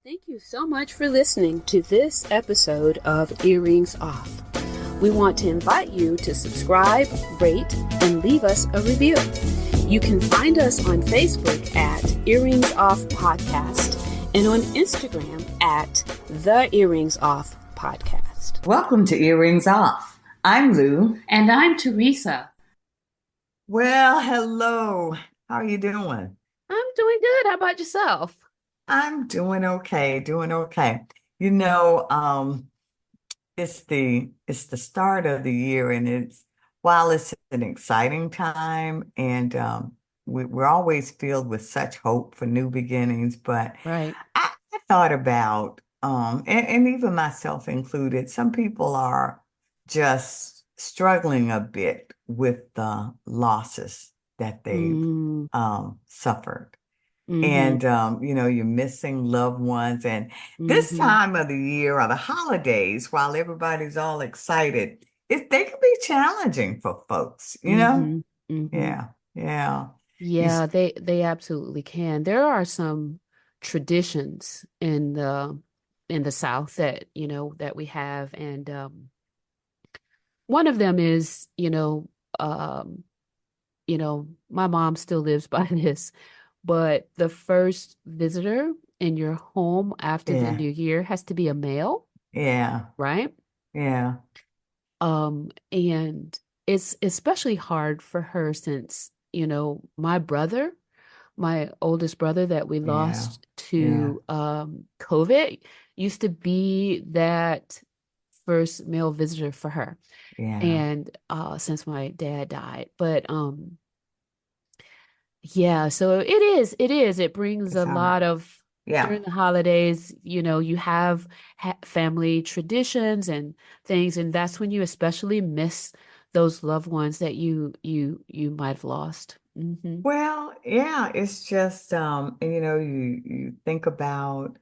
Thank you so much for listening to this episode of Earrings Off. We want to invite you to subscribe, rate, and leave us a review. You can find us on Facebook at Earrings Off Podcast and on Instagram at The Earrings Off Podcast. Welcome to Earrings Off. I'm Lou. And I'm Teresa. Well, hello. How are you doing? I'm doing good. How about yourself? I'm doing okay, doing okay. You know, it's the start of the year, and while it's an exciting time, and we're always filled with such hope for new beginnings, but Right. I thought about and even myself included, some people are just struggling a bit with the losses that they've Mm, suffered. mm-hmm, And you're missing loved ones. And this mm-hmm, time of the year or the holidays, while everybody's all excited, they can be challenging for folks, you know? mm-hmm, mm-hmm. Yeah, yeah. You, Yeah, they absolutely can. There are some traditions in the South that, that we have, and one of them is, my mom still lives by this, but the first visitor in your home after the yeah, new year has to be a male, yeah, right? yeah, And it's especially hard for her since, my brother, my oldest brother that we yeah, lost yeah, to COVID used to be that first male visitor for her. yeah. And since my dad died. But yeah, so it is. It brings It's a hard. lot of Yeah. during the holidays, you have family traditions and things, and that's when you especially miss those loved ones that you might have lost. Well, yeah, it's just and you think about,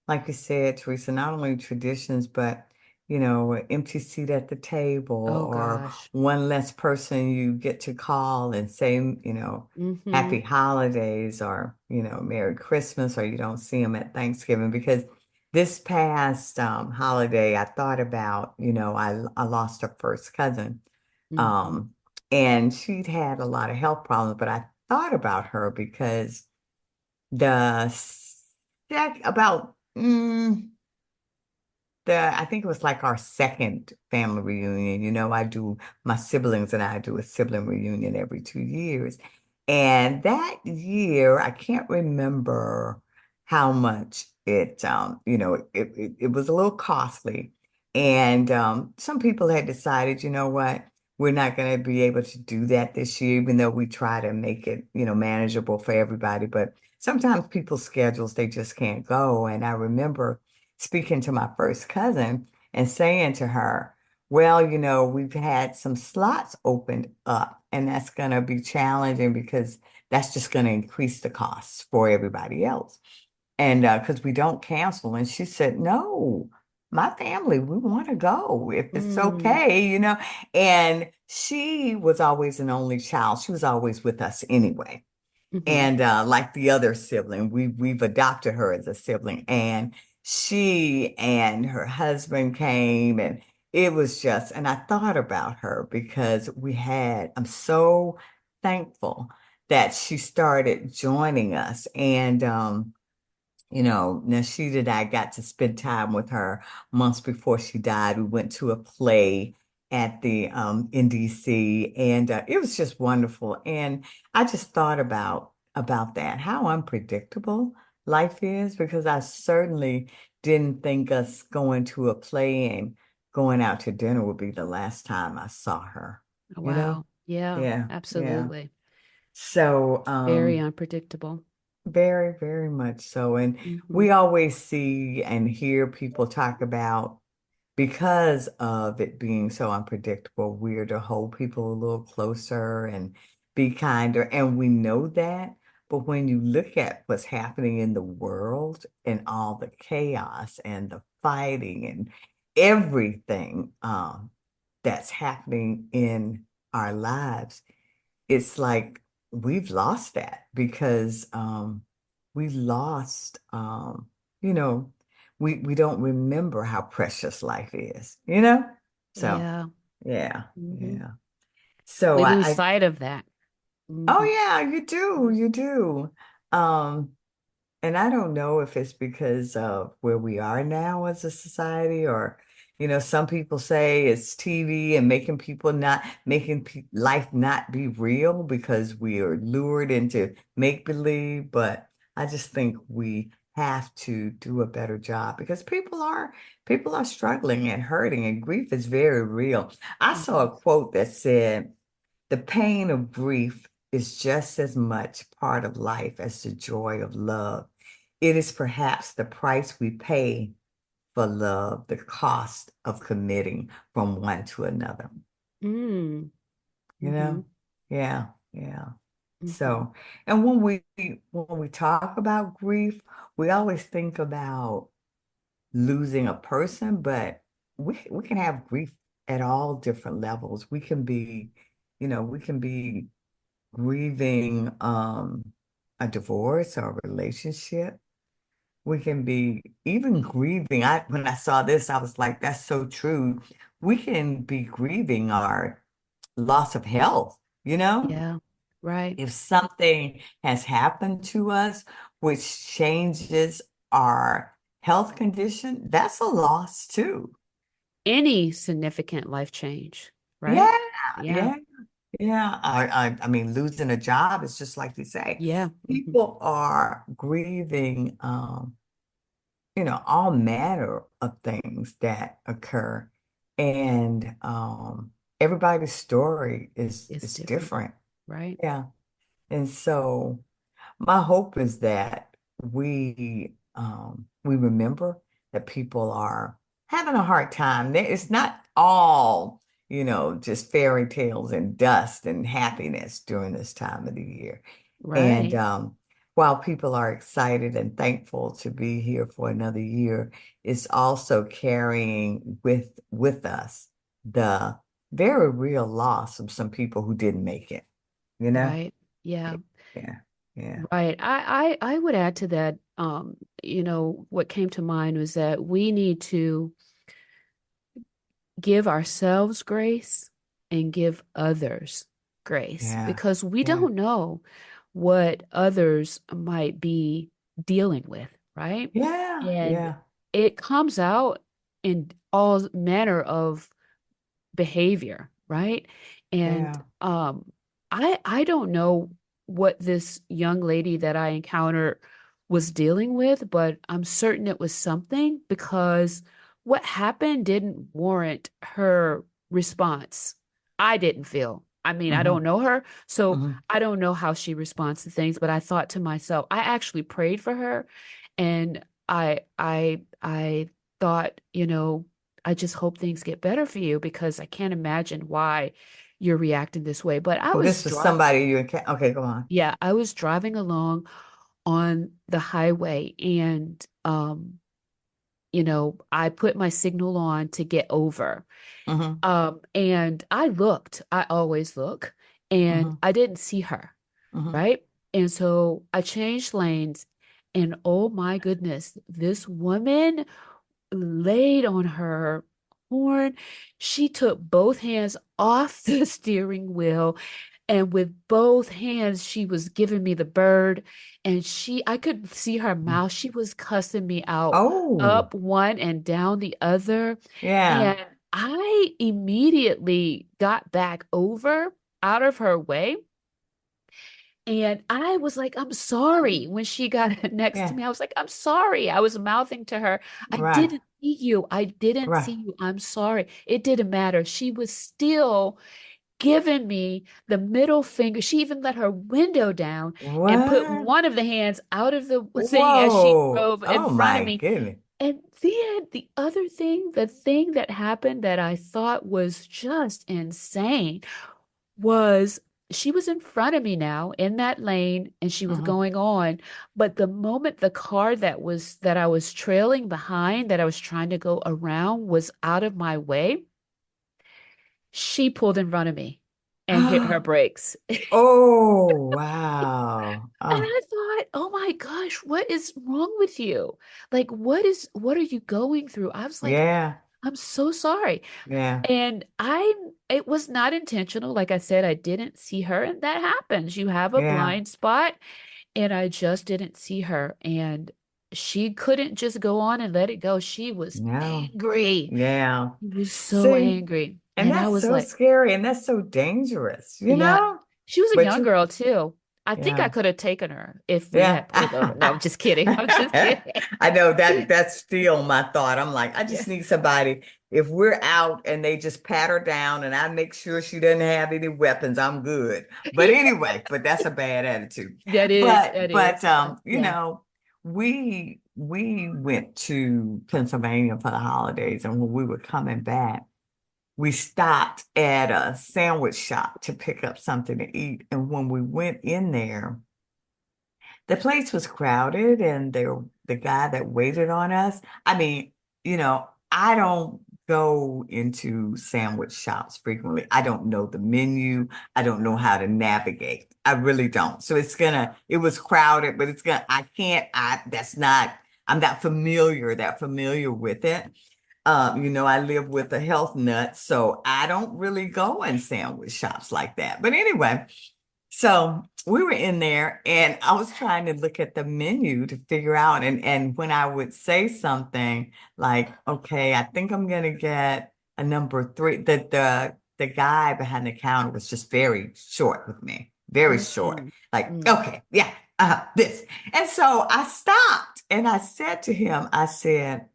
like you said, Teresa, not only traditions, but an empty seat at the table Oh or gosh. one less person you get to call and say, Mm-hmm. happy holidays or, Merry Christmas, or you don't see them at Thanksgiving. Because this past holiday, I thought about, I lost a first cousin. Mm-hmm. Um, and she'd had a lot of health problems, but I thought about her because the about I think it was like our second family reunion. I do my siblings and I do a sibling reunion every 2 years. And that year, I can't remember how much it was a little costly. And some people had decided, you know what, we're not going to be able to do that this year, even though we try to make it, manageable for everybody. But sometimes people's schedules, they just can't go. And I remember speaking to my first cousin and saying to her, well, we've had some slots opened up, and that's going to be challenging because that's just going to increase the costs for everybody else. And because we don't cancel. And she said, no, my family, we want to go if it's Mm-hmm. okay, And she was always an only child. She was always with us anyway. Mm-hmm. And like the other sibling, we've adopted her as a sibling. And she and her husband came, and it was just, and I thought about her because I'm so thankful that she started joining us. And Nasheed and I got to spend time with her months before she died. We went to a play at the NDC, and it was just wonderful. And I just thought about that, how unpredictable life is, because I certainly didn't think us going to a play and going out to dinner would be the last time I saw her. You know? Wow. Yeah, Yeah, yeah. absolutely. So, Very unpredictable. very, very much so. And Mm-hmm. we always see and hear people talk about, because of it being so unpredictable, we're to hold people a little closer and be kinder. And we know that. But when you look at what's happening in the world and all the chaos and the fighting and everything that's happening in our lives, it's like we've lost that because we lost. you know, we don't remember how precious life is, you know? So, Yeah. yeah, Hmm. yeah. So We lose I sight of that. oh Hmm. yeah, you do. Um, and I don't know if it's because of where we are now as a society, or, some people say it's TV and making pe life not be real because we are lured into make believe. But I just think we have to do a better job because people are struggling and hurting, and grief is very real. I saw Hmm. a quote that said, "The pain of grief is just as much part of life as the joy of love. It is perhaps the price we pay for love, the cost of committing from one to another." Mm. You Hmm. know? Yeah, yeah. Hmm. So, and when we talk about grief, we always think about losing a person, but we can have grief at all different levels. We can be grieving a divorce or a relationship. We can be even grieving. When I saw this, I was like, that's so true. We can be grieving our loss of health, you know? Yeah. Right. If something has happened to us which changes our health condition, that's a loss too. Any significant life change, right? Yeah, Yeah. yeah. Yeah, I mean, losing a job is just like you say. Yeah. Hmm. People are grieving, all manner of things that occur, and everybody's story is It's is different, different. right? Yeah, and so my hope is that we remember that people are having a hard time. It's not all, just fairy tales and dust and happiness during this time of the year. And Right. while people are excited and thankful to be here for another year, it's also carrying with us the very real loss of some people who didn't make it, you know? Right. Yeah. Yeah, yeah, Right. I would add to that, what came to mind was that we need to give ourselves grace and give others grace yeah, because we yeah, don't know what others might be dealing with, right? yeah, And yeah, it comes out in all manner of behavior, right? And yeah, I don't know what this young lady that I encountered was dealing with, but I'm certain it was something because what happened didn't warrant her response. I didn't feel. I mean, I hmm don't know her, so hmm I don't know how she responds to things, but I thought to myself, I actually prayed for her and I thought, I just hope things get better for you because I can't imagine why you're reacting this way. But I So was this was driving, somebody you encountered. Okay, go on. yeah, I was driving along on the highway and I put my signal on to get over. hmm And I always look, and hmm I didn't see her, hmm right? And so I changed lanes, and oh my goodness, this woman laid on her horn. She took both hands off the steering wheel, and with both hands, she was giving me the bird. And I could see her mouth. She was cussing me out Oh, up one and down the other. yeah. And I immediately got back over out of her way. And I was like, I'm sorry. When she got next to Yeah. me, I was like, I'm sorry. I was mouthing to her, I Right. didn't see you. I didn't Right. see you. I'm sorry. It didn't matter. She was still giving me the middle finger. She even let her window down and put What? one of the hands out of the thing as she Whoa. drove in Oh front of my me. goodness. And then the thing that happened that I thought was just insane was she was in front of me now in that lane and she was hmm going on. But the moment the car that I was trailing behind, that I was trying to go around, was out of my way, she pulled in front of me. and hit her brakes. Oh, wow. And I thought, oh my gosh, what is wrong with you? Like, what are you going through? I was like, Yeah, I'm so sorry. yeah, And it was not intentional. Like I said, I didn't see her, and that happens. You have a yeah. blind spot, and I just didn't see her. And she couldn't just go on and let it go. She was No, angry. yeah. She was so See, angry. and And I that's was so like, scary and that's so dangerous, you yeah, know? she was a But young you, girl too. I think I yeah. could have taken her if we Yeah. had pulled over. No, I'm just kidding. I'm just kidding. I know that's still my thought. I'm like, I Yeah. just need somebody. If we're out and they just pat her down and I make sure she doesn't have any weapons, I'm good. But anyway, but that's a bad attitude. That is, But that but is. you Yeah. know, we went to Pennsylvania for the holidays, and when we were coming back, we stopped at a sandwich shop to pick up something to eat. And when we went in there, the place was crowded and the guy that waited on us. I mean, I don't go into sandwich shops frequently. I don't know the menu. I don't know how to navigate. I really don't. So it was crowded, but I can't, I'm not that familiar with it. I live with a health nut, so I don't really go in sandwich shops like that. But anyway, so we were in there and I was trying to look at the menu to figure out and when I would say something like, okay, I think I'm gonna get a number three, the guy behind the counter was just very short with me, very short. Mm, Like, mm, okay, yeah, this. And so I stopped and I said to him, I said,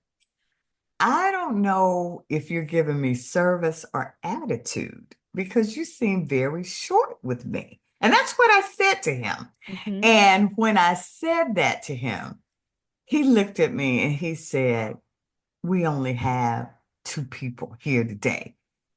I don't know if you're giving me service or attitude because you seem very short with me. And that's what I said to him. mhm, And when I said that to him, he looked at me and he said, we only have two people here today.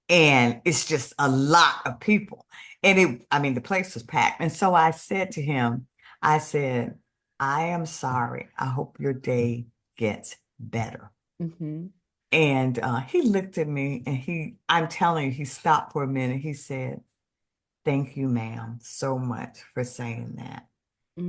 And it's just a lot of people. And I mean, the place was packed. And so I said to him, I said, I am sorry. I hope your day gets better. mhm, And he looked at me and I'm telling you, he stopped for a minute. He said, thank you, ma'am, so much for saying that.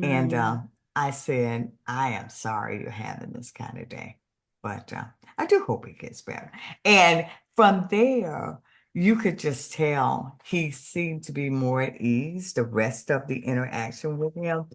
And mm. I said, I am sorry you're having this kind of day, but I do hope it gets better. And from there, you could just tell he seemed to be more at ease the rest of the interaction with him.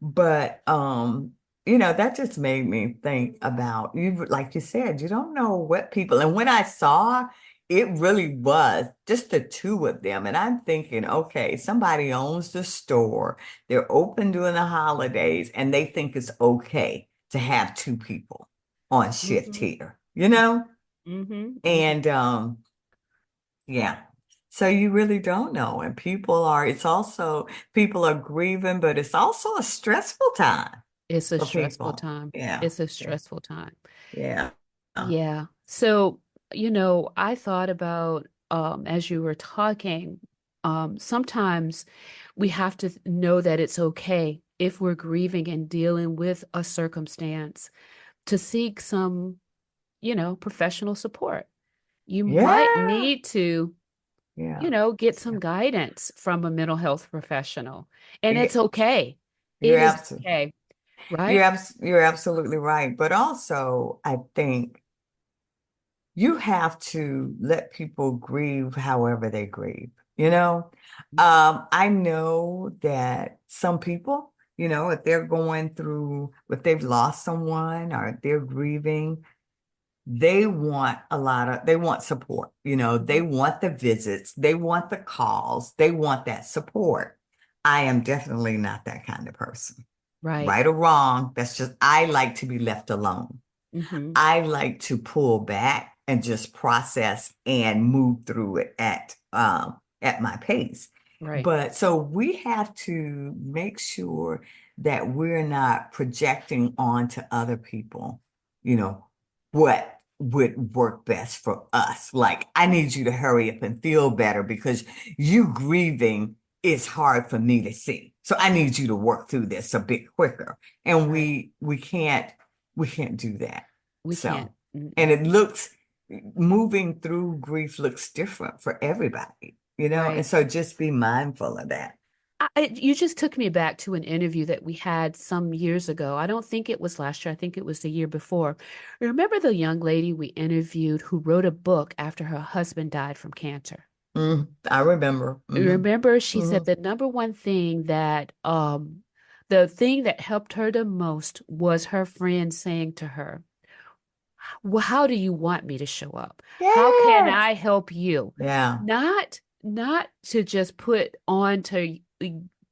But that just made me think about you, like you said, you don't know what people, and when I saw it really was just the two of them. And I'm thinking, okay, somebody owns the store. They're open during the holidays, and they think it's okay to have two people on shift Mhm, here, you know? mhm, mhm. And yeah. So you really don't know. And people are grieving, but it's also a stressful time It's a for stressful people. time. Yeah. It's a Yeah. stressful time. Yeah. Yeah. So, I thought about as you were talking, sometimes we have to know that it's okay if we're grieving and dealing with a circumstance to seek some, professional support. You might Yeah. need to, Yeah. get some guidance from a mental health professional. And Yeah. it's okay. You're It is absolutely okay, right? you're absolutely right. But also, I think you have to let people grieve however they grieve. I know that some people, if they're if they've lost someone or if they're grieving, they want support. They Mhm. want the visits, they want the calls, they want that support. I am definitely not that kind of person. Right. Right or wrong, I like to be left alone. Hmm. I like to pull back and just process and move through it at my pace. Right. But so we have to make sure that we're not projecting onto other people, you know, what would work best for us. Like, I need you to hurry up and feel better because you grieving is hard for me to see. So I need you to work through this a bit quicker. And Right. we can't do that. We can't. So, and moving through grief looks different for everybody. And Right. so just be mindful of that. You just took me back to an interview that we had some years ago. I don't think it was last year. I think it was the year before. Remember the young lady we interviewed who wrote a book after her husband died from cancer? I remember. Remember, she Hmm said the number one thing the thing that helped her the most was her friend saying to her, well, how do you want me to show up? How can Yes. I help you? Yeah. Not to just put on to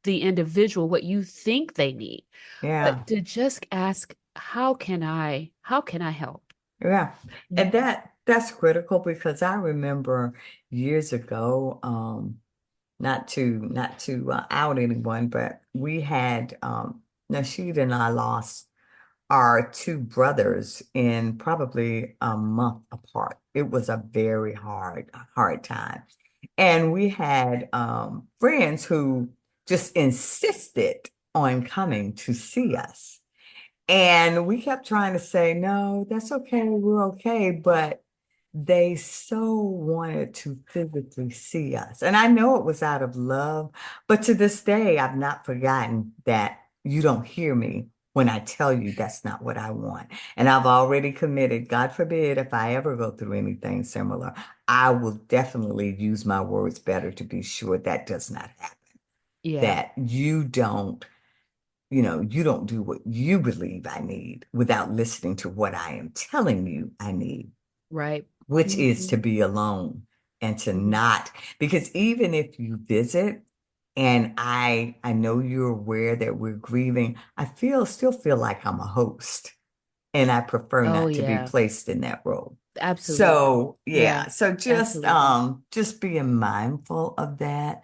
the individual what you think they need, Yeah. but to just ask, how can I help? Yeah. And Mhm. that's critical because I remember years ago, not to out anyone, but we had Nasheed and I lost our two brothers in probably a month apart. It was a very hard time. And we had friends who just insisted on coming to see us. And we kept trying to say, no, that's okay, we're okay. But they so wanted to physically see us. And I know it was out of love, but to this day, I've not forgotten that you don't hear me when I tell you that's not what I want. And I've already committed, God forbid, if I ever go through anything similar, I will definitely use my words better to be sure that does not happen. Yeah, That you don't do what you believe I need without listening to what I am telling you I need, right. which is Hmm. to be alone and to Hmm. not, because even if you visit and I know you're aware that we're grieving, still feel like I'm a host and I prefer Oh not to be yeah, placed in that role. absolutely. So Yeah, yeah, so just absolutely. just being mindful of that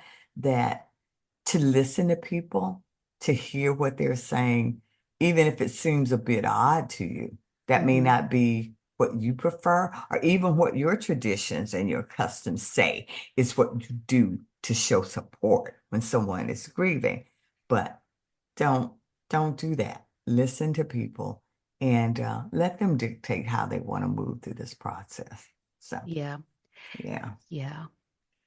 to listen to people, to hear what they're saying, even if it seems a bit odd to you. That may Hmm. not be what you prefer, or even what your traditions and your customs say is what you do to show support when someone is grieving. But don't don't do that. Listen to people and let them dictate how they want to move through this process. So, Yeah, yeah. yeah.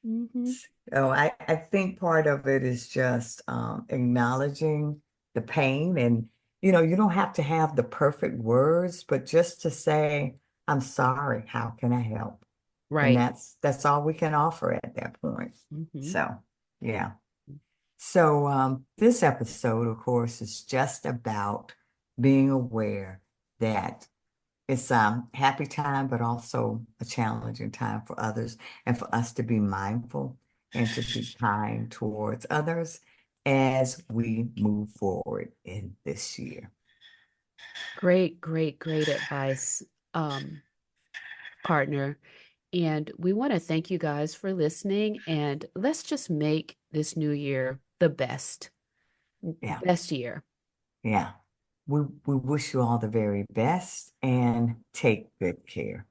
Hmm. So I think part of it is just acknowledging the pain and you don't have to have the perfect words, but just to say, I'm sorry, how can I help? And Right. that's all we can offer at that point. Hmm. So yeah. So this episode, of course, is just about being aware that it's a happy time, but also a challenging time for others, and for us to be mindful and to be kind towards others as we move forward in this year. Great, great, great advice, um, partner. And we want to thank you guys for listening. And let's just make this new year the Yeah, best year. yeah. We wish you all the very best and take good care.